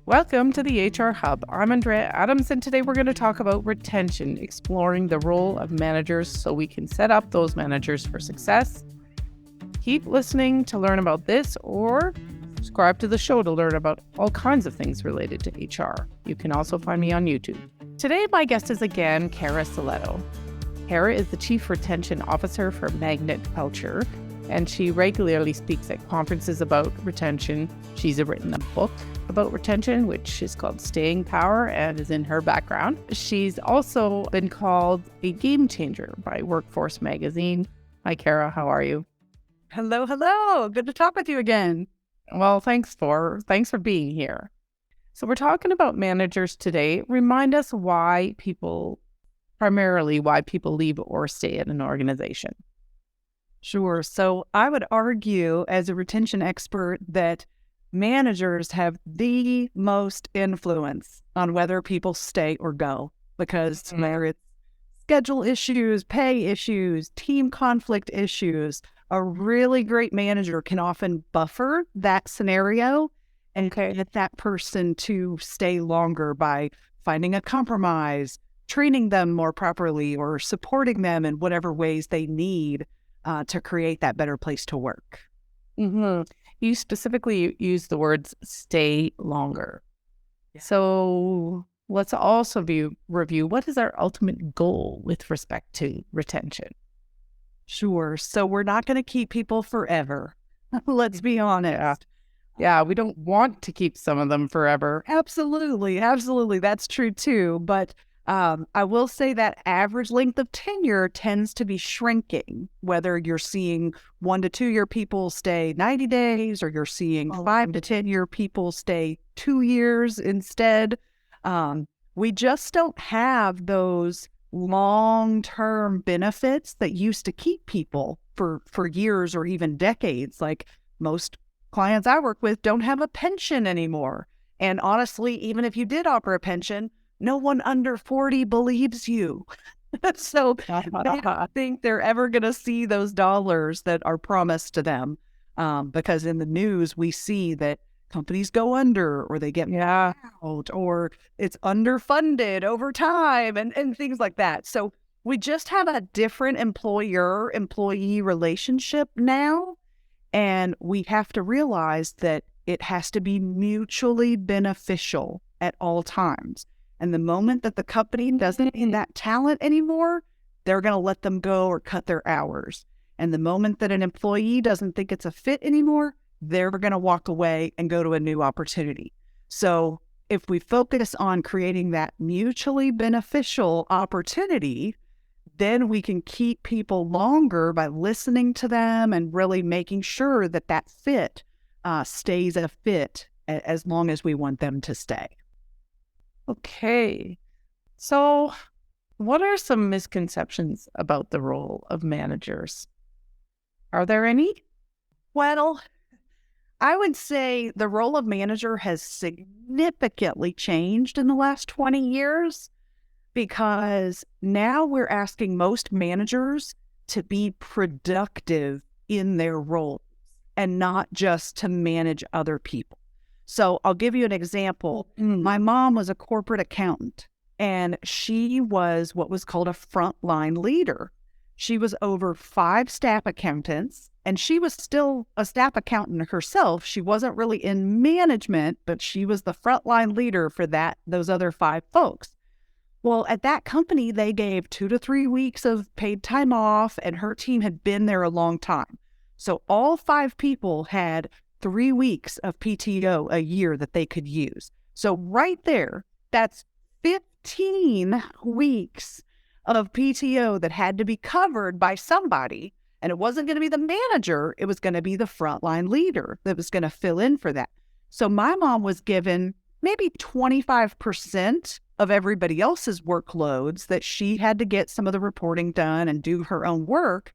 Welcome to the HR Hub. I'm Andrea Adams, and today we're going to talk about retention, exploring the role of managers so we can set up those managers for success. Keep listening to learn about this, or subscribe to the show to learn about all kinds of things related to HR. You can also find me on YouTube. Today, my guest is again Cara Silletto. Cara is the Chief Retention Officer for Magnet Culture, and she regularly speaks at conferences about retention. She's written a book about retention, which is called Staying Power and is in her background. She's also been called a game changer by Workforce Magazine. Hi, Cara. How are you? Hello, hello. Good to talk with you again. Well, thanks for being here. So we're talking about managers today. Remind us primarily why people leave or stay at an organization. Sure. So I would argue as a retention expert that managers have the most influence on whether people stay or go, because there it's schedule issues, pay issues, team conflict issues. A really great manager can often buffer that scenario and get that person to stay longer by finding a compromise, training them more properly, or supporting them in whatever ways they need to create that better place to work. Mm-hmm. You specifically use the words stay longer. Yeah. So let's also review what is our ultimate goal with respect to retention. Sure. So we're not going to keep people forever. Let's be honest. Yeah, we don't want to keep some of them forever. Absolutely. Absolutely. That's true too. But I will say that average length of tenure tends to be shrinking, whether you're seeing 1 to 2 year people stay 90 days or you're seeing 5 to 10 year people stay 2 years instead. We just don't have those long-term benefits that used to keep people for years or even decades. Like most clients I work with don't have a pension anymore. And honestly, even if you did offer a pension, no one under 40 believes you. So I don't think they're ever going to see those dollars that are promised to them, because in the news, we see that companies go under or they get out or it's underfunded over time and things like that. So we just have a different employer-employee relationship now, and we have to realize that it has to be mutually beneficial at all times. And the moment that the company doesn't need that talent anymore, they're going to let them go or cut their hours. And the moment that an employee doesn't think it's a fit anymore, they're going to walk away and go to a new opportunity. So if we focus on creating that mutually beneficial opportunity, then we can keep people longer by listening to them and really making sure that that fit stays a fit as long as we want them to stay. Okay. So what are some misconceptions about the role of managers? Are there any? Well, I would say the role of manager has significantly changed in the last 20 years, because now we're asking most managers to be productive in their roles and not just to manage other people. So I'll give you an example. My mom was a corporate accountant, and she was what was called a frontline leader. She was over 5 staff accountants, and she was still a staff accountant herself. She wasn't really in management, but she was the frontline leader for those other 5 folks. Well, at that company, they gave 2 to 3 weeks of paid time off, and her team had been there a long time. So all 5 people had 3 weeks of PTO a year that they could use. So right there, that's 15 weeks of PTO that had to be covered by somebody. And it wasn't going to be the manager. It was going to be the frontline leader that was going to fill in for that. So my mom was given maybe 25% of everybody else's workloads, that she had to get some of the reporting done and do her own work.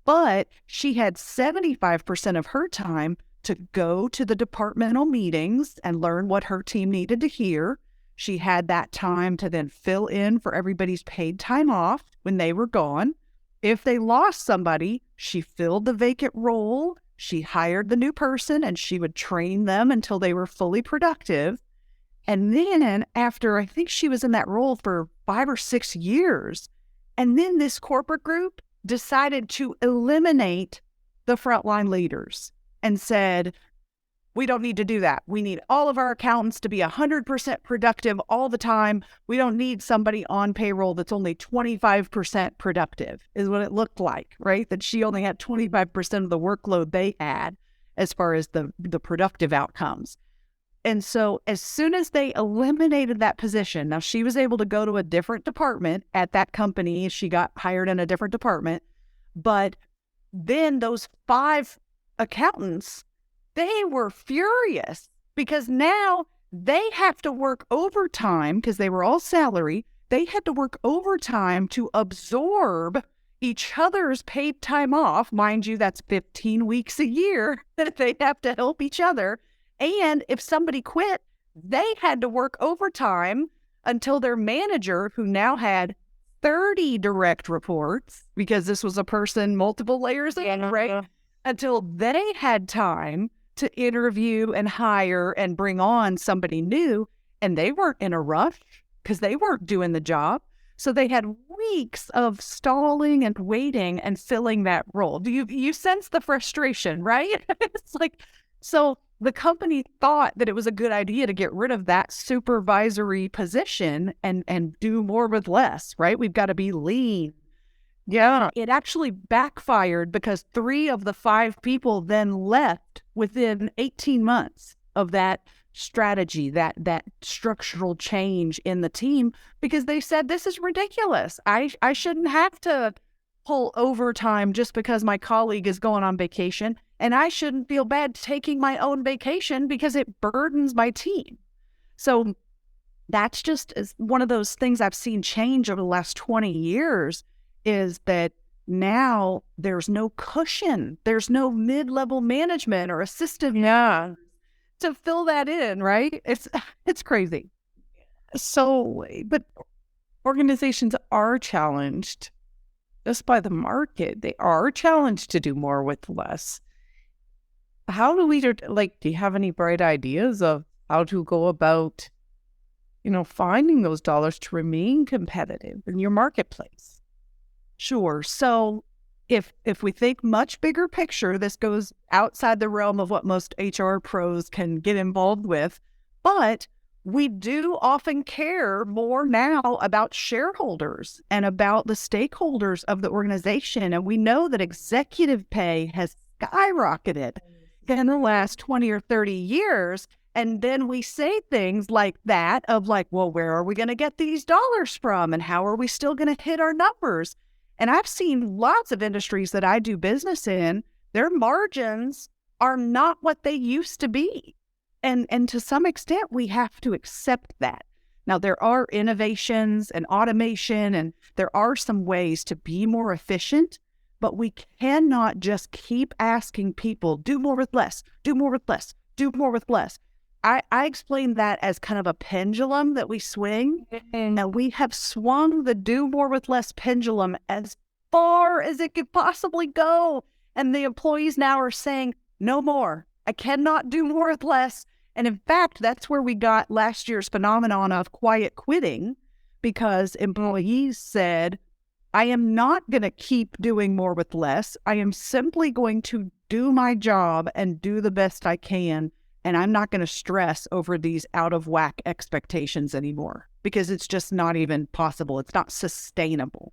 But she had 75% of her time to go to the departmental meetings and learn what her team needed to hear. She had that time to then fill in for everybody's paid time off when they were gone. If they lost somebody, she filled the vacant role. She hired the new person and she would train them until they were fully productive. And then after, I think she was in that role for 5 or 6 years, and then this corporate group decided to eliminate the frontline leaders and said, we don't need to do that. We need all of our accountants to be 100% productive all the time. We don't need somebody on payroll that's only 25% productive, is what it looked like, right? That she only had 25% of the workload they had as far as the productive outcomes. And so as soon as they eliminated that position, now she was able to go to a different department at that company. She got hired in a different department. But then those 5 accountants, they were furious because now they have to work overtime because they were all salary. They had to work overtime to absorb each other's paid time off. Mind you, that's 15 weeks a year that they have to help each other. And if somebody quit, they had to work overtime until their manager, who now had 30 direct reports, because this was a person multiple layers in, right? Until they had time to interview and hire and bring on somebody new. And they weren't in a rush because they weren't doing the job. So they had weeks of stalling and waiting and filling that role. Do you sense the frustration, right? It's like, so the company thought that it was a good idea to get rid of that supervisory position and do more with less, right? We've got to be lean. Yeah. It actually backfired because 3 of the 5 people then left within 18 months of that strategy, that structural change in the team, because they said, this is ridiculous. I shouldn't have to pull overtime just because my colleague is going on vacation. And I shouldn't feel bad taking my own vacation because it burdens my team. So that's just one of those things I've seen change over the last 20 years is that now there's no cushion. There's no mid-level management or assistant to fill that in, right? It's crazy. So, but organizations are challenged just by the market. They are challenged to do more with less. How do we, do you have any bright ideas of how to go about, finding those dollars to remain competitive in your marketplace? Sure. So if we think much bigger picture, this goes outside the realm of what most HR pros can get involved with, but we do often care more now about shareholders and about the stakeholders of the organization. And we know that executive pay has skyrocketed in the last 20 or 30 years. And then we say things like that of like, well, where are we going to get these dollars from? And how are we still going to hit our numbers? And I've seen lots of industries that I do business in, their margins are not what they used to be. And to some extent, we have to accept that. Now, there are innovations and automation, and there are some ways to be more efficient, but we cannot just keep asking people, do more with less, do more with less, do more with less. I explain that as kind of a pendulum that we swing. And we have swung the do more with less pendulum as far as it could possibly go. And the employees now are saying, no more. I cannot do more with less. And in fact, that's where we got last year's phenomenon of quiet quitting, because employees said, I am not going to keep doing more with less. I am simply going to do my job and do the best I can. And I'm not going to stress over these out of whack expectations anymore, because it's just not even possible. It's not sustainable.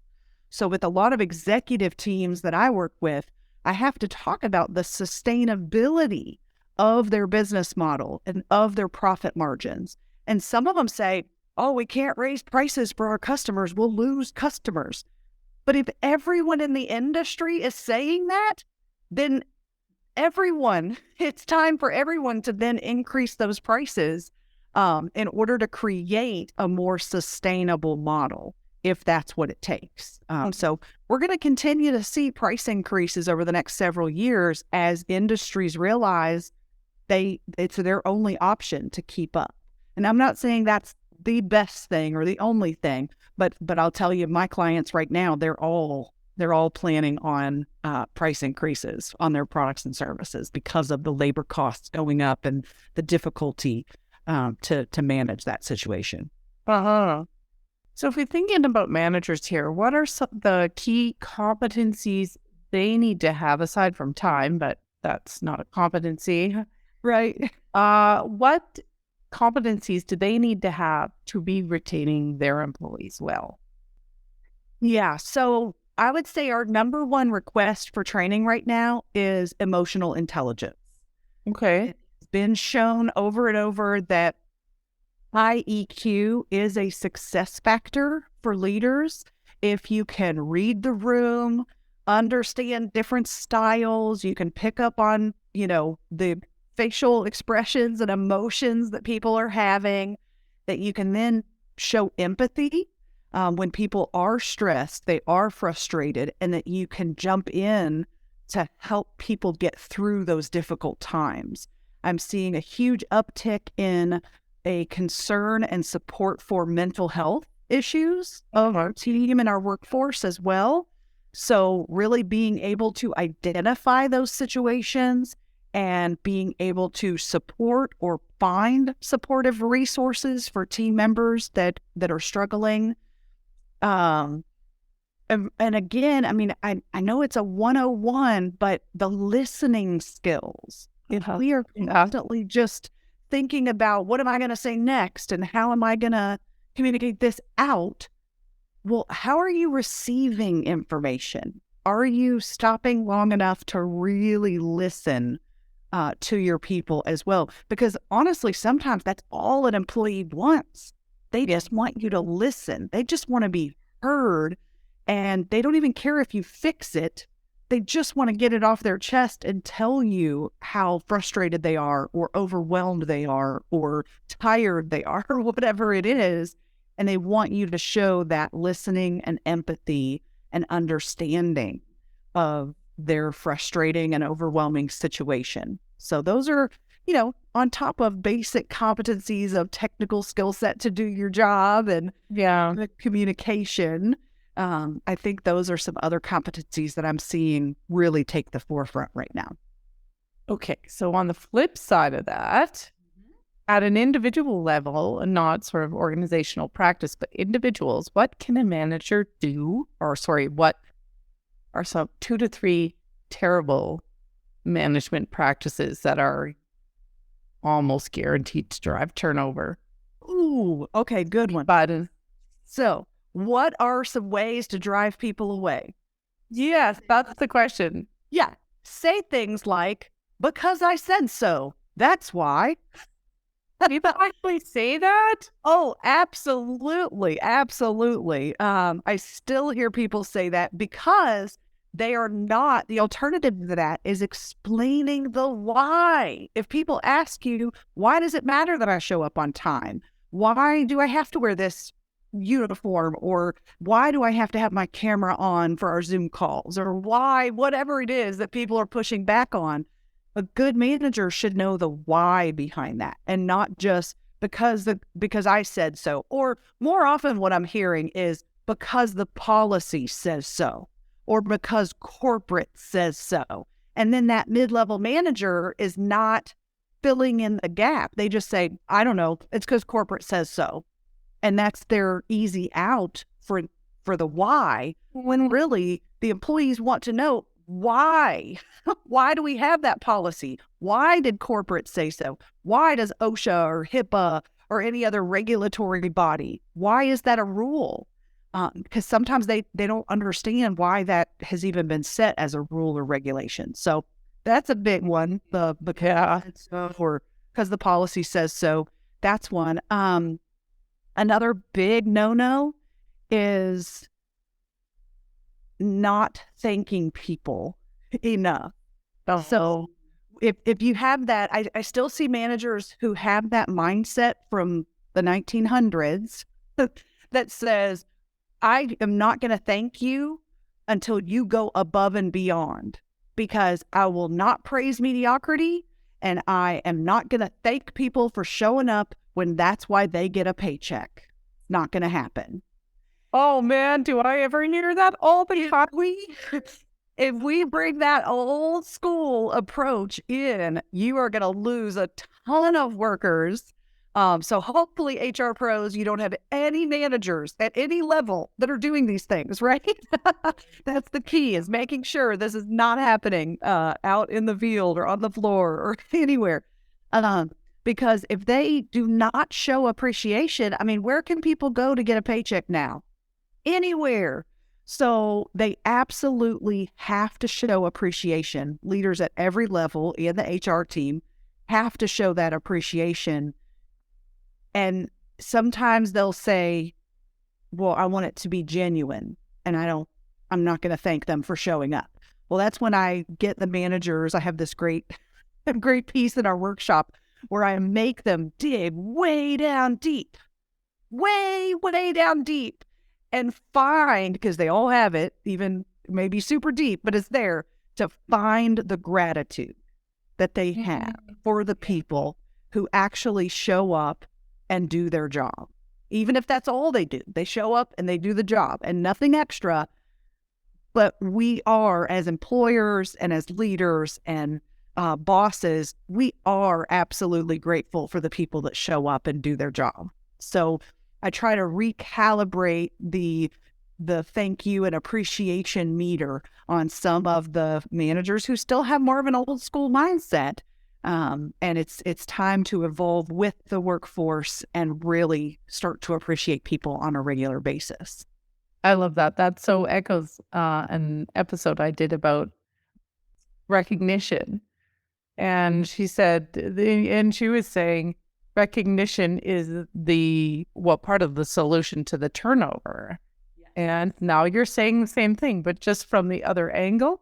So with a lot of executive teams that I work with, I have to talk about the sustainability of their business model and of their profit margins. And some of them say, oh, we can't raise prices for our customers. We'll lose customers. But if everyone in the industry is saying that, then it's time for everyone to then increase those prices in order to create a more sustainable model, if that's what it takes. So we're going to continue to see price increases over the next several years as industries realize it's their only option to keep up. And I'm not saying that's the best thing or the only thing, but I'll tell you, my clients right now, they're all planning on price increases on their products and services because of the labor costs going up and the difficulty to manage that situation. Uh-huh. So if we're thinking about managers here, what are some the key competencies they need to have aside from time, but that's not a competency, Right. what competencies do they need to have to be retaining their employees well? Yeah. So I would say our number one request for training right now is emotional intelligence. Okay. It's been shown over and over that high EQ is a success factor for leaders. If you can read the room, understand different styles, you can pick up on, the facial expressions and emotions that people are having, that you can then show empathy when people are stressed, they are frustrated, and that you can jump in to help people get through those difficult times. I'm seeing a huge uptick in a concern and support for mental health issues of our team and our workforce as well. So really being able to identify those situations and being able to support or find supportive resources for team members that are struggling. And again, I mean, I know it's a 101, but the listening skills, if we are constantly just thinking about what am I going to say next and how am I going to communicate this out, well, how are you receiving information? Are you stopping long enough to really listen to your people as well? Because honestly, sometimes that's all an employee wants. They just want you to listen. They just want to be heard, and they don't even care if you fix it. They just want to get it off their chest and tell you how frustrated they are or overwhelmed they are or tired they are or whatever it is. And they want you to show that listening and empathy and understanding of their frustrating and overwhelming situation. So those are, on top of basic competencies of technical skill set to do your job and the communication. I think those are some other competencies that I'm seeing really take the forefront right now. Okay. So on the flip side of that, at an individual level, and not sort of organizational practice, but individuals, what can a manager do? Or sorry, what are some 2 to 3 terrible management practices that are almost guaranteed to drive turnover? Ooh, okay, good one. But So, what are some ways to drive people away? yes, that's the question. Yeah, say things like, because I said so. That's why. People actually say that? Oh, absolutely. Absolutely. I still hear people say that because they are not, the alternative to that is explaining the why. If people ask you, why does it matter that I show up on time? Why do I have to wear this uniform? Or why do I have to have my camera on for our Zoom calls? Or why, whatever it is that people are pushing back on. A good manager should know the why behind that and not just because I said so. Or more often what I'm hearing is because the policy says so or because corporate says so. And then that mid-level manager is not filling in the gap. They just say, I don't know, it's because corporate says so. And that's their easy out for the why, when really the employees want to know why. Why do we have that policy? Why did corporate say so? Why does OSHA or HIPAA or any other regulatory body, why is that a rule? Because sometimes they don't understand why that has even been set as a rule or regulation. So that's a big one. Because the policy says so. That's one. Another big no-no is not thanking people enough. So if you have that, I still see managers who have that mindset from the 1900s that says, I am not going to thank you until you go above and beyond, because I will not praise mediocrity and I am not going to thank people for showing up when that's why they get a paycheck. Not going to happen. Oh man, do I ever hear that all the time? If we bring that old school approach in, you are going to lose a ton of workers So hopefully HR pros, you don't have any managers at any level that are doing these things, right? That's the key, is making sure this is not happening out in the field or on the floor or anywhere. Because if they do not show appreciation, I mean, where can people go to get a paycheck now? Anywhere. So they absolutely have to show appreciation. Leaders at every level in the HR team have to show that appreciation. And sometimes they'll say, well, I want it to be genuine, and I'm not going to thank them for showing up. Well, that's when I get the managers. I have this great piece in our workshop where I make them dig way down deep, way down deep, and find, because they all have it, even maybe super deep, but it's there, to find the gratitude that they have for the people who actually show up and do their job. Even if that's all they do, they show up and they do the job and nothing extra. But we are, as employers and as leaders and bosses, we are absolutely grateful for the people that show up and do their job. So I try to recalibrate the thank you and appreciation meter on some of the managers who still have more of an old school mindset. And it's time to evolve with the workforce and really start to appreciate people on a regular basis. I love that. That so echoes an episode I did about recognition. And she said, and she was saying, recognition is part of the solution to the turnover. Yes. And now you're saying the same thing, but just from the other angle.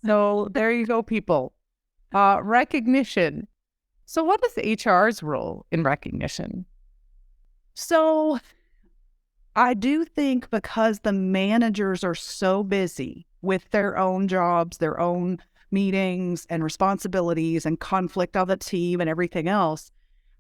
So there you go, people. Recognition. So what is HR's role in recognition? So I do think because the managers are so busy with their own jobs, their own meetings and responsibilities and conflict on the team and everything else,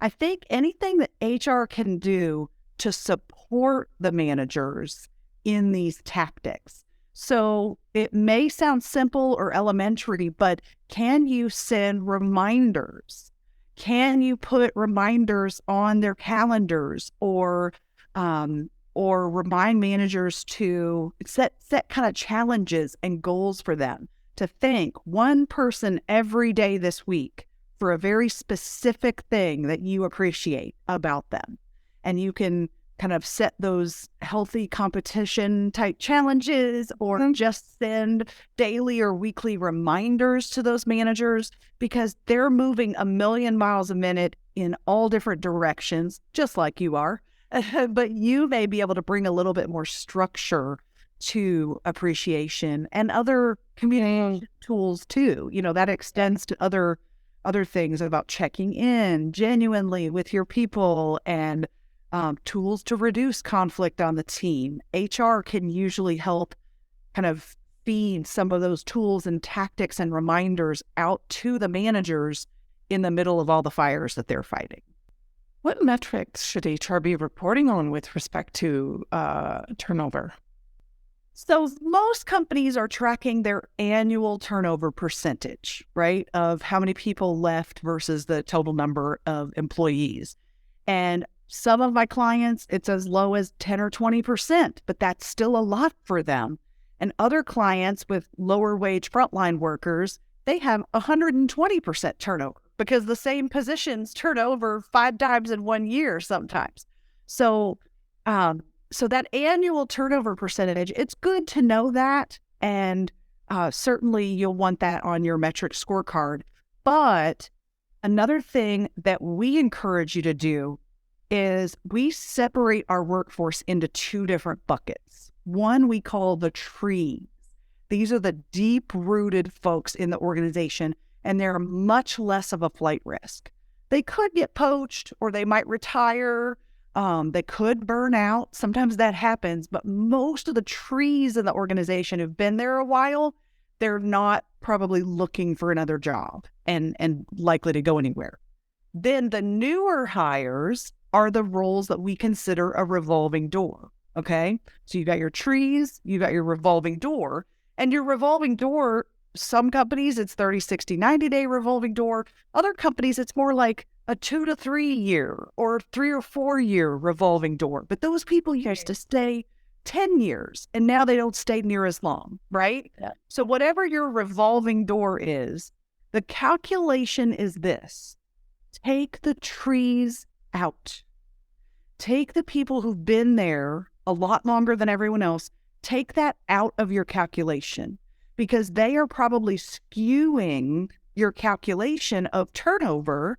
I think anything that HR can do to support the managers in these tactics. So it may sound simple or elementary, but can you send reminders? Can you put reminders on their calendars or remind managers to set kind of challenges and goals for them to thank one person every day this week for a very specific thing that you appreciate about them. And you can kind of set those healthy competition type challenges or just send daily or weekly reminders to those managers, because they're moving a million miles a minute in all different directions, just like you are. But you may be able to bring a little bit more structure to appreciation and other communication tools too. You know, that extends to other things about checking in genuinely with your people and tools to reduce conflict on the team. HR can usually help kind of feed some of those tools and tactics and reminders out to the managers in the middle of all the fires that they're fighting. What metrics should HR be reporting on with respect to turnover? So most companies are tracking their annual turnover percentage, right, of how many people left versus the total number of employees. And some of my clients, it's as low as 10 or 20%, but that's still a lot for them. And other clients with lower wage frontline workers, they have 120% turnover because the same positions turn over 5 times in 1 year sometimes. So that annual turnover percentage, it's good to know that. And certainly you'll want that on your metric scorecard. But another thing that we encourage you to do is we separate our workforce into 2 different buckets. One we call the trees. These are the deep-rooted folks in the organization, and they're much less of a flight risk. They could get poached or they might retire. They could burn out. Sometimes that happens, but most of the trees in the organization who've been there a while, they're not probably looking for another job and likely to go anywhere. Then the newer hires are the roles that we consider a revolving door, okay? So you got your trees, you got your revolving door, and your revolving door, some companies it's 30, 60, 90-day revolving door. Other companies it's more like a 2 to 3 year or 3 or 4 year revolving door. But those people used to stay 10 years and now they don't stay near as long, right? Yeah. So whatever your revolving door is, the calculation is this: take the trees out. Take the people who've been there a lot longer than everyone else, take that out of your calculation, because they are probably skewing your calculation of turnover,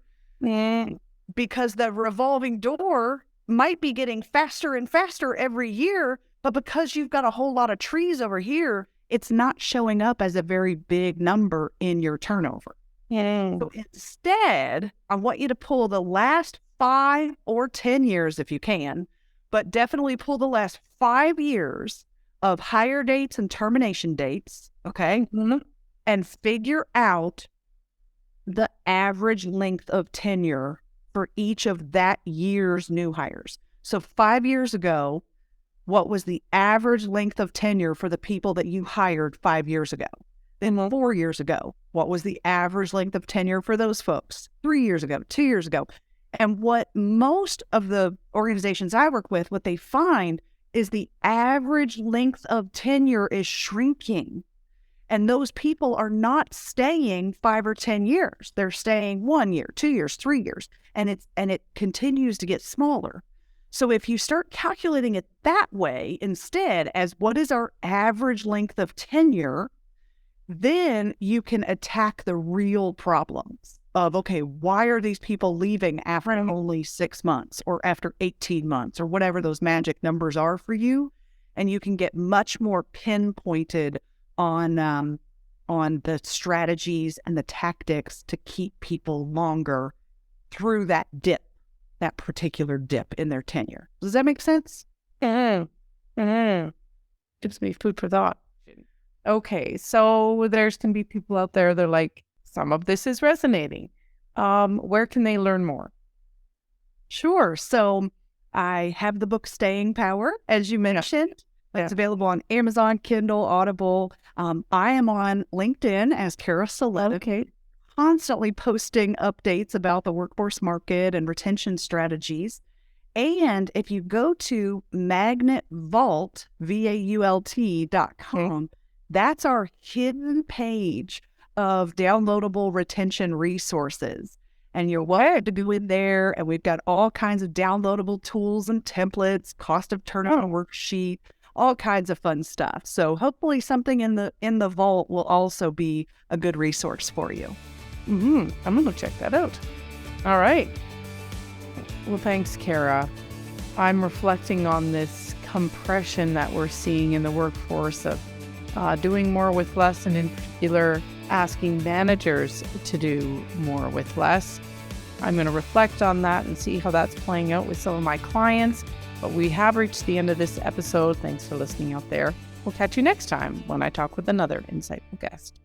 because the revolving door might be getting faster and faster every year, but because you've got a whole lot of trees over here, it's not showing up as a very big number in your turnover. So instead, I want you to pull the last 5 or 10 years if you can, but definitely pull the last 5 years of hire dates and termination dates, okay? And figure out the average length of tenure for each of that year's new hires. So 5 years ago, what was the average length of tenure for the people that you hired 5 years ago? Then 4 years ago, what was the average length of tenure for those folks? 3 years ago, 2 years ago. And what most of the organizations I work with, what they find is the average length of tenure is shrinking. And those people are not staying 5 or 10 years. They're staying 1 year, 2 years, 3 years, and it continues to get smaller. So if you start calculating it that way instead, as what is our average length of tenure, then you can attack the real problems of, okay, why are these people leaving after only 6 months or after 18 months or whatever those magic numbers are for you? And you can get much more pinpointed on the strategies and the tactics to keep people longer through that dip, that particular dip in their tenure. Does that make sense? Gives me food for thought. Okay, so there's going to be people out there that are like, some of this is resonating. Where can they learn more? Sure. So I have the book Staying Power, as you mentioned. It's available on Amazon, Kindle, Audible. I am on LinkedIn as Cara Silletto. Okay. Constantly posting updates about the workforce market and retention strategies. And if you go to magnetvault, VAULT.com, that's our hidden page of downloadable retention resources. And you're welcome to go in there, and we've got all kinds of downloadable tools and templates, cost of turnover worksheet, all kinds of fun stuff. So hopefully something in the vault will also be a good resource for you. I'm going to check that out. All right. Well, thanks, Cara. I'm reflecting on this compression that we're seeing in the workforce of doing more with less, and in particular, asking managers to do more with less. I'm going to reflect on that and see how that's playing out with some of my clients. But we have reached the end of this episode. Thanks for listening out there. We'll catch you next time when I talk with another insightful guest.